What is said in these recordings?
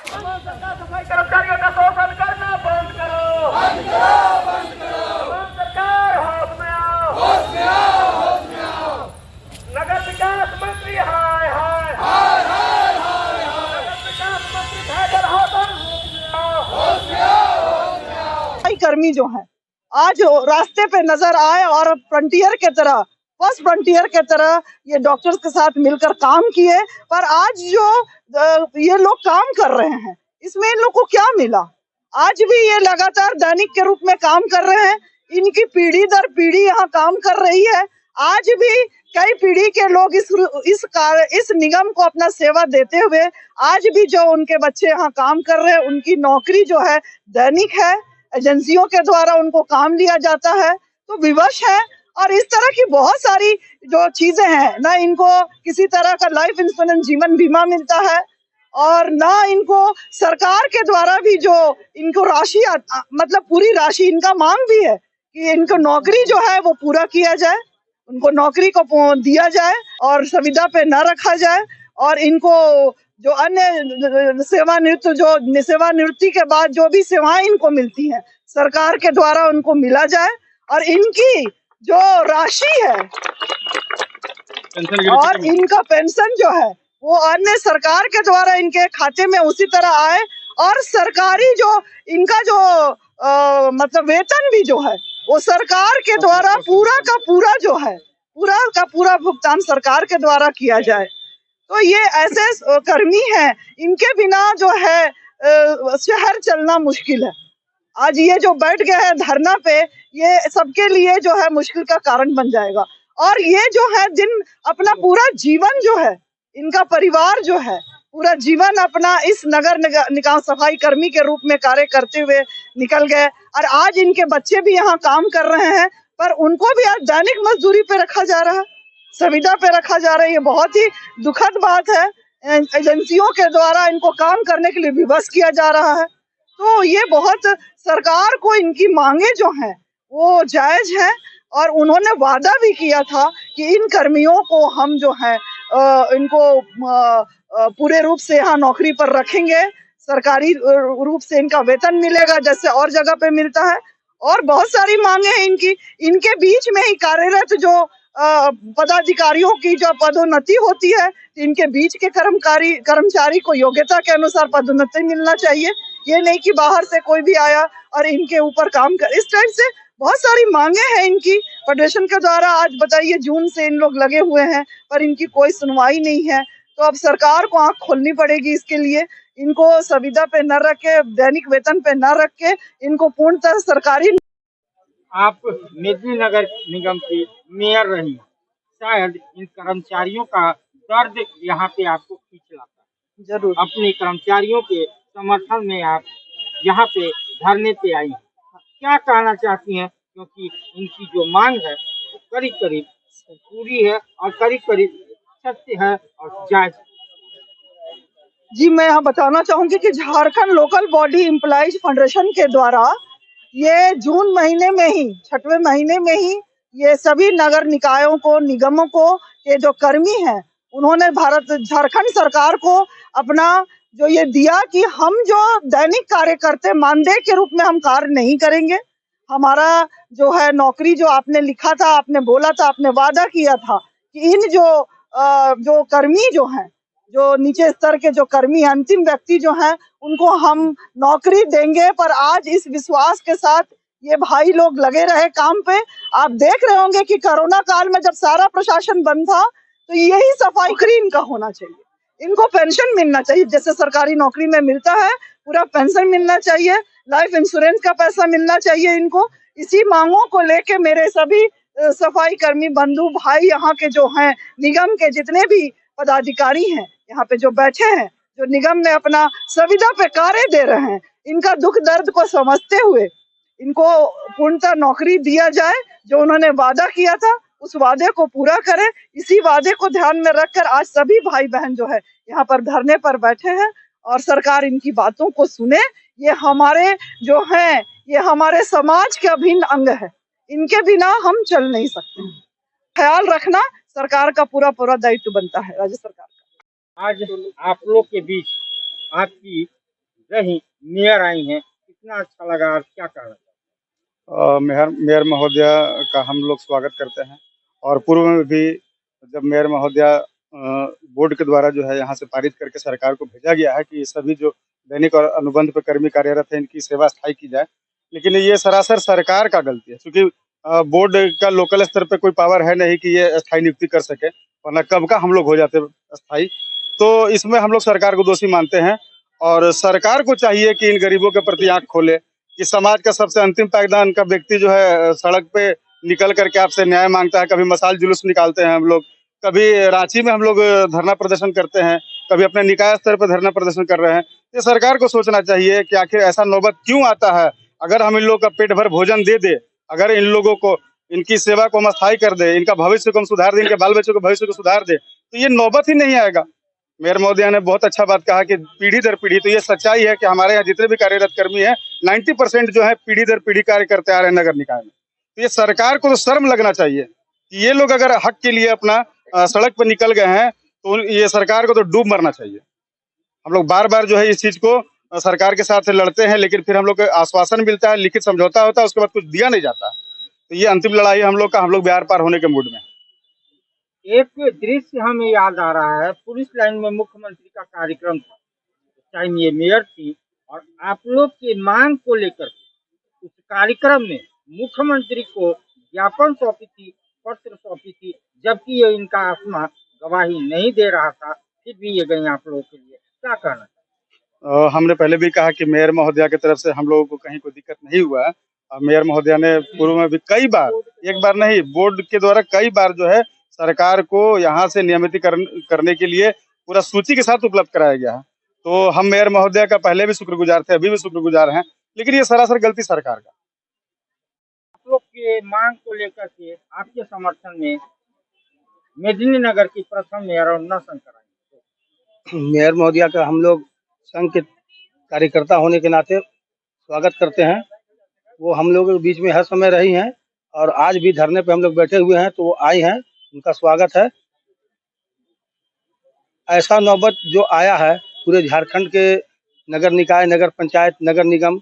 सफाई कर्मचारियों का शोषण करना बंद करो, बंद करो, बंद करो। सरकार होश में आओ, होश में आओ, होश में आओ। नगर विकास मंत्री हाय हाय हाय हाय हाय हाय। नगर विकास मंत्री हैदर होश में आओ, होश में आओ, होश में आओ। सफाई कर्मी जो है आज रास्ते पे नजर आए और फ्रंटियर के तरह, फर्स्ट फ्रंटियर के तरह ये डॉक्टर्स के साथ मिलकर काम किए। पर आज जो ये लोग काम कर रहे हैं इसमें इन लोग को क्या मिला? आज भी ये लगातार दैनिक के रूप में काम कर रहे हैं। इनकी पीढ़ी दर पीढ़ी यहाँ काम कर रही है। आज भी कई पीढ़ी के लोग इस निगम को अपना सेवा देते हुए आज भी जो उनके बच्चे यहाँ काम कर रहे हैं उनकी नौकरी जो है दैनिक है, एजेंसियों के द्वारा उनको काम लिया जाता है, तो विवश है। और इस तरह की बहुत सारी जो चीजें हैं, ना इनको किसी तरह का लाइफ इंश्योरेंस जीवन बीमा मिलता है और ना इनको सरकार के द्वारा भी जो इनको राशि मतलब पूरी राशि इनका मांग भी है कि इनको नौकरी जो है वो पूरा किया जाए, उनको नौकरी को दिया जाए और संविदा पे न रखा जाए। और इनको जो अन्य सेवानिवृत्ति के बाद जो भी सेवाएं इनको मिलती हैं सरकार के द्वारा उनको मिला जाए। और इनकी जो राशि है और इनका पेंशन जो है वो अन्य सरकार के द्वारा इनके खाते में उसी तरह आए। और सरकारी जो इनका जो मतलब वेतन भी जो है वो सरकार के द्वारा पूरा का पूरा जो है पूरा का पूरा भुगतान सरकार के द्वारा किया जाए। तो ये ऐसे कर्मी हैं, इनके बिना जो है शहर चलना मुश्किल है। आज ये जो बैठ गए हैं धरना पे, ये सबके लिए जो है मुश्किल का कारण बन जाएगा। और ये जो है दिन अपना पूरा जीवन जो है, इनका परिवार जो है पूरा जीवन अपना इस नगर निकाय सफाई कर्मी के रूप में कार्य करते हुए निकल गए। और आज इनके बच्चे भी यहाँ काम कर रहे हैं पर उनको भी आज दैनिक मजदूरी पे रखा जा रहा है, संविदा पे रखा जा रहा है। ये बहुत ही दुखद बात है। एजेंसियों के द्वारा इनको काम करने के लिए विवश किया जा रहा है। तो ये बहुत सरकार को इनकी मांगे जो हैं वो जायज है। और उन्होंने वादा भी किया था कि इन कर्मियों को हम जो है इनको पूरे रूप से यहाँ नौकरी पर रखेंगे, सरकारी रूप से इनका वेतन मिलेगा जैसे और जगह पे मिलता है। और बहुत सारी मांगे हैं इनकी। इनके बीच में ही कार्यरत जो पदाधिकारियों की जो पदोन्नति होती है, इनके बीच के कर्मचारी को योग्यता के अनुसार पदोन्नति मिलना चाहिए। ये नहीं कि बाहर से कोई भी आया और इनके ऊपर काम कर। इस टाइप से बहुत सारी मांगे हैं इनकी फेडरेशन के द्वारा। आज बताइए जून से इन लोग लगे हुए हैं पर इनकी कोई सुनवाई नहीं है। तो अब सरकार को आंख खोलनी पड़ेगी इसके लिए। इनको संविदा पे न रख के, दैनिक वेतन पे न रख के इनको पूर्णतः सरकारी। आप मेदिनीनगर निगम की मेयर रही, शायद इन कर्मचारियों का दर्द यहाँ पे आपको खींच लाता है। जरूर अपने कर्मचारियों के समर्थन में आप यहाँ पे धरने पे आई हैं। क्या कहना चाहती हैं, क्योंकि इनकी जो मांग है वो करीब करीब पूरी है और करीब करीब सत्य है और जायज। जी, मैं यहाँ बताना चाहूंगी कि Jharkhand local body employees federation के द्वारा ये जून महीने में ही, 6वें महीने में ही ये सभी नगर निकायों को, निगमों को के जो कर्मी हैं उन्होंने झारखंड सरकार को अपना जो ये दिया कि हम जो दैनिक कार्य करते मानदेय के रूप में हम कार्य नहीं करेंगे। हमारा जो है नौकरी जो आपने लिखा था, आपने बोला था, आपने वादा किया था कि इन जो कर्मी जो हैं, जो नीचे स्तर के जो कर्मी अंतिम व्यक्ति जो हैं उनको हम नौकरी देंगे। पर आज इस विश्वास के साथ ये भाई लोग लगे रहे काम पे। आप देख रहे होंगे कि कोरोना काल में जब सारा प्रशासन बंद था तो यही सफाई इनका होना चाहिए। इनको पेंशन मिलना चाहिए जैसे सरकारी नौकरी में मिलता है, पूरा पेंशन मिलना चाहिए, लाइफ इंश्योरेंस का पैसा मिलना चाहिए इनको। इसी मांगों को लेके मेरे सभी सफाई कर्मी बंधु भाई, यहाँ के जो हैं निगम के जितने भी पदाधिकारी हैं यहाँ पे जो बैठे हैं, जो निगम में अपना संविदा पे कार्य दे रहे हैं, इनका दुख दर्द को समझते हुए इनको पूर्णतः नौकरी दिया जाए। जो उन्होंने वादा किया था उस वादे को पूरा करें। इसी वादे को ध्यान में रखकर आज सभी भाई बहन जो है यहाँ पर धरने पर बैठे हैं और सरकार इनकी बातों को सुने। ये हमारे जो हैं, ये हमारे समाज के अभिन्न अंग है, इनके बिना हम चल नहीं सकते। ख्याल रखना सरकार का पूरा दायित्व बनता है, राज्य सरकार का। आज आप लोग के बीच आपकी रही मेयर आई हैं, कितना अच्छा लगा और क्या कहना? मेयर मेयर महोदया का हम लोग स्वागत करते हैं। और पूर्व में भी जब मेयर महोदया बोर्ड के द्वारा जो है यहाँ से पारित करके सरकार को भेजा गया है कि सभी जो दैनिक और अनुबंध पर कर्मी कार्यरत हैं इनकी सेवा स्थायी की जाए, लेकिन ये सरासर सरकार का गलती है, क्योंकि बोर्ड का लोकल स्तर पे कोई पावर है नहीं कि ये स्थायी नियुक्ति कर सके, वरना कब का हम लोग हो जाते स्थायी। तो इसमें हम लोग सरकार को दोषी मानते हैं और सरकार को चाहिए कि इन गरीबों के प्रति आंख खोले कि समाज का सबसे अंतिम पायदान का व्यक्ति जो है सड़क पे निकल करके आपसे न्याय मांगता है। कभी मशाल जुलूस निकालते हैं हम लोग, कभी रांची में हम लोग धरना प्रदर्शन करते हैं, कभी अपने निकाय स्तर पर धरना प्रदर्शन कर रहे हैं। ये सरकार को सोचना चाहिए कि आखिर ऐसा नौबत क्यों आता है। अगर हम इन लोगों का पेट भर भोजन दे दे, अगर इन लोगों को इनकी सेवा को हम स्थायी कर दे, इनका भविष्य को हम सुधार दे, इनके बाल बच्चों के भविष्य को सुधार दे, तो ये नौबत ही नहीं आएगा। मेयर महोदया ने बहुत अच्छा बात कहा कि पीढ़ी दर पीढ़ी, तो ये सच्चाई है कि हमारे यहाँ जितने भी कार्यरत कर्मी हैं 90% जो है पीढ़ी दर पीढ़ी कार्य करते आ रहे हैं नगर निकाय में। तो ये सरकार को तो शर्म लगना चाहिए कि ये लोग अगर हक के लिए अपना सड़क पर निकल गए हैं तो ये सरकार को तो डूब मरना चाहिए। हम लोग बार बार जो है इस चीज को सरकार के साथ लड़ते हैं, लेकिन फिर हम लोग को आश्वासन मिलता है, लिखित समझौता होता है, उसके बाद कुछ दिया नहीं जाता। तो ये अंतिम लड़ाई हम लोग का, हम लोग बिहार पार होने के मूड में। एक दृश्य हमें याद आ रहा है, पुलिस लाइन में मुख्यमंत्री का कार्यक्रम था, टाइम ये मेयर थी और आप लोग की मांग को लेकर उस कार्यक्रम में मुख्यमंत्री को ज्ञापन सौंपी थी, पत्र सौंपी थी, जबकि ये इनका आत्मा गवाही नहीं दे रहा था, फिर भी ये गए आप लोगों के लिए, क्या कहना? हमने पहले भी कहा कि मेयर महोदया की तरफ से हम लोगों को कहीं कोई दिक्कत नहीं हुआ है। मेयर महोदया ने पूर्व में भी कई बार, एक बार नहीं, बोर्ड के द्वारा कई बार जो है सरकार को यहाँ से नियमितीकरण करने के लिए पूरा सूची के साथ उपलब्ध कराया गया है। तो हम मेयर महोदया का पहले भी शुक्रगुजार थे, अभी भी शुक्रगुजार हैं, लेकिन ये सरासर गलती सरकार का। आप लोग के मांग को लेकर के आपके समर्थन में मेदिनीनगर की प्रथम मेयर अरुणा शंकर आई। मेयर महोदया का हम लोग संघ के कार्यकर्ता होने के नाते स्वागत करते हैं। वो हम लोगों के बीच में हर समय रही हैं और आज भी धरने पे हम लोग बैठे हुए हैं, तो वो आई हैं, उनका स्वागत है। ऐसा नौबत जो आया है, पूरे झारखंड के नगर निकाय, नगर पंचायत, नगर निगम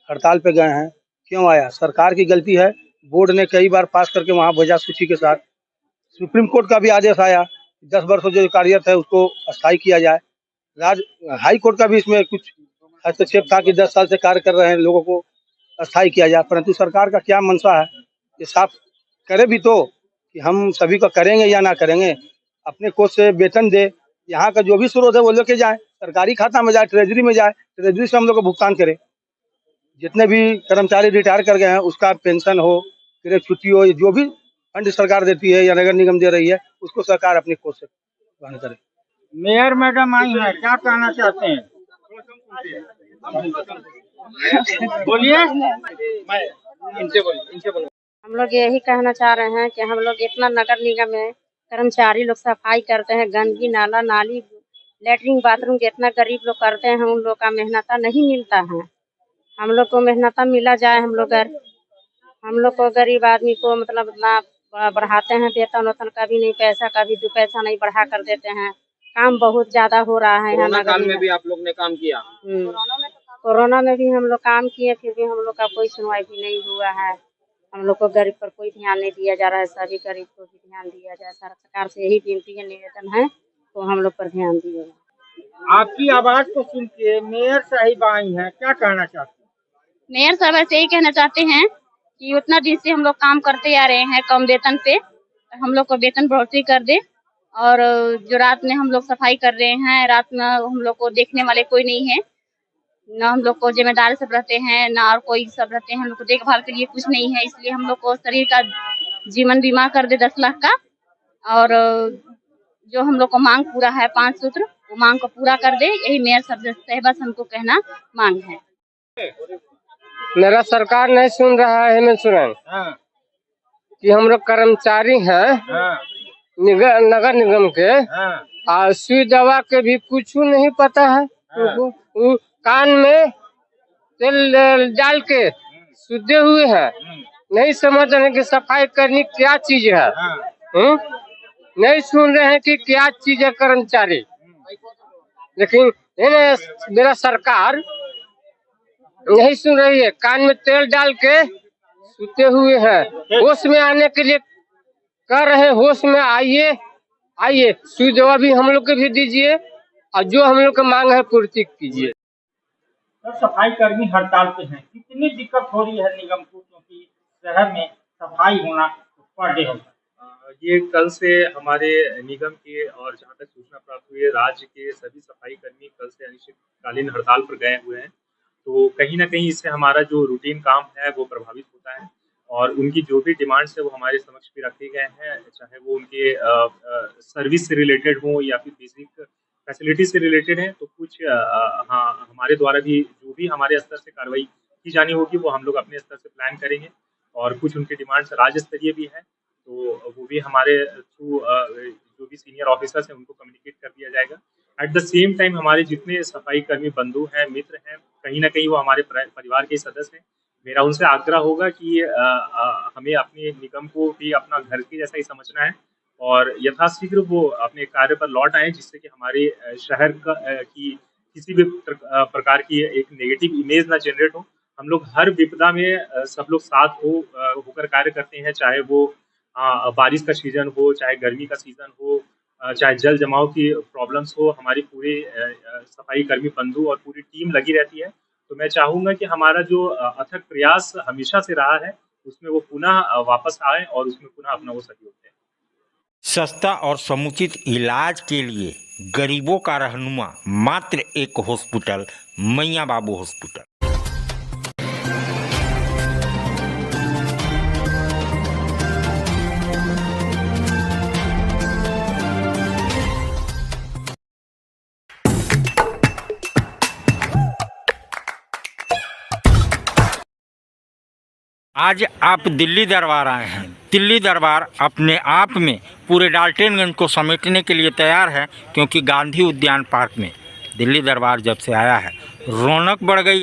हड़ताल पे गए हैं, क्यों आया? सरकार की गलती है। बोर्ड ने कई बार पास करके वहाँ भेजा सूची के साथ। सुप्रीम कोर्ट का भी आदेश आया 10 वर्ष जो कार्यरत है उसको अस्थायी किया जाए। हाई कोर्ट का भी इसमें कुछ हस्तक्षेप था कि 10 साल से कार्य कर रहे हैं लोगों को अस्थायी किया जाए, परंतु सरकार का क्या मंशा है ये साफ करे भी तो कि हम सभी को करेंगे या ना करेंगे। अपने कोष से वेतन दे, यहाँ का जो भी स्रोत है वो लेके जाए, सरकारी खाता में जाए, ट्रेजरी में जाए, ट्रेजरी से हम लोग को भुगतान करे। जितने भी कर्मचारी रिटायर कर गए हैं उसका पेंशन हो, फिर छुट्टी हो, जो भी फंड सरकार देती है या नगर निगम दे रही है उसको सरकार अपने कोष से वहन करे। मेयर मैडम आई हैं, क्या कहना चाहते हैं? बोलिए। हम लोग यही कहना चाह रहे हैं कि हम लोग इतना नगर निगम में कर्मचारी लोग सफाई करते हैं, गंदगी नाला नाली लेटरिन बाथरूम जितना गरीब लोग करते हैं, उन लोग का मेहनता नहीं मिलता है। हम लोग को मेहनता मिला जाए। हम लोग को गरीब आदमी को मतलब ना बढ़ाते हैं वेतन वेतन का भी नहीं, पैसा का भी 2 पैसा नहीं बढ़ा कर देते हैं। काम बहुत ज्यादा हो रहा है। कोरोना काल में भी आप लोग ने काम किया। कोरोना में भी हम लोग काम किए, फिर भी हम लोग का कोई सुनवाई भी नहीं हुआ है। हम लोग को गरीब पर कोई ध्यान नहीं दिया जा रहा है। सभी गरीब को भी ध्यान दिया जाए। सरकार से यही विनती है, निवेदन है, तो हम लोग पर ध्यान दिएगा। आपकी आवाज को सुन के मेयर साहिब आई हैं, क्या कहना चाहते हैं? मेयर साहब से यही कहना चाहते हैं कि उतना दिन से हम लोग काम करते आ रहे हैं कम वेतन पे, हम लोग को वेतन बढ़ोतरी कर दे। और जो रात में हम लोग सफाई कर रहे हैं, रात में हम लोग को देखने वाले कोई नहीं है, ना हम लोग को जिम्मेदार सब रहते हैं, ना और कोई सब रहते हैं, हम लोग को देखभाल के लिए कुछ नहीं है। इसलिए हम लोग को शरीर का जीवन बीमा कर दे 10 लाख का। और जो हम लोग को मांग पूरा है 5 सूत्र, वो मांग को पूरा कर दे, यही मेयर साहबा से हमको कहना मांग है। मेरा सरकार नहीं सुन रहा है हेमंत सोरेन कि हम लोग कर्मचारी हैं नगर निगम के, और सुई दवा के भी कुछ नहीं पता है। कान में तेल डाल के सुधे हुए हैं, नहीं समझ रहे कि सफाई करनी क्या चीज है। नहीं सुन रहे हैं कि क्या चीज है कर्मचारी। लेकिन मेरा सरकार नहीं सुन रही है, कान में तेल डाल के सुते हुए हैं। होश में आने के लिए कर रहे हैं, होश में आइए आइए, सुई दवा भी हम लोग को भी दीजिए और जो हम लोग का मांग है पूर्ति कीजिए। सर, सफाई कर्मी हड़ताल पे हैं, कितनी दिक्कत हो रही है निगम को, क्योंकि शहर में सफाई होना पर डे होता है। ये कल से हमारे निगम के और जहाँ तक सूचना प्राप्त हुई है, राज्य के सभी सफाई कर्मी कल से अनिश्चितकालीन हड़ताल पर गए हुए हैं। तो कहीं ना कहीं इससे हमारा जो रूटीन काम है वो प्रभावित होता है और उनकी जो भी डिमांड्स है वो हमारे समक्ष भी रखे गए हैं, चाहे वो उनके सर्विस से रिलेटेड हो या फिर बेसिक फैसिलिटी से रिलेटेड है। तो कुछ हाँ, हमारे द्वारा भी जो भी हमारे स्तर से कार्रवाई की जानी होगी वो हम लोग अपने स्तर से प्लान करेंगे और कुछ उनकी डिमांड्स राज्य स्तरीय भी है, तो वो भी हमारे थ्रू जो भी सीनियर ऑफिसर्स हैं उनको कम्युनिकेट कर दिया जाएगा। एट द सेम टाइम हमारे जितने सफाई कर्मी बंधु हैं, मित्र हैं, कहीं ना कहीं वो हमारे परिवार के सदस्य हैं। मेरा उनसे आग्रह होगा कि हमें अपने निगम को भी अपना घर के जैसा ही समझना है और यथाशीघ्र वो अपने कार्य पर लौट आए, जिससे कि हमारे शहर की किसी भी प्रकार की एक नेगेटिव इमेज ना जनरेट हो। हम लोग हर विपदा में सब लोग साथ होकर कार्य करते हैं, चाहे वो बारिश का सीजन हो, चाहे गर्मी का सीजन हो, चाहे जल जमाव की प्रॉब्लम्स हो, हमारी पूरे सफाई कर्मी बंधु और पूरी टीम लगी रहती है। तो मैं चाहूँगा कि हमारा जो अथक प्रयास हमेशा से रहा है उसमें वो पुनः वापस आए और उसमें पुनः अपना वो सहयोग दें। सस्ता और समुचित इलाज के लिए गरीबों का रहनुमा मात्र एक हॉस्पिटल, मैया बाबू हॉस्पिटल। आज आप दिल्ली दरबार आए हैं। दिल्ली दरबार अपने आप में पूरे डाल्टनगंज को समेटने के लिए तैयार है, क्योंकि गांधी उद्यान पार्क में दिल्ली दरबार जब से आया है रौनक बढ़ गई।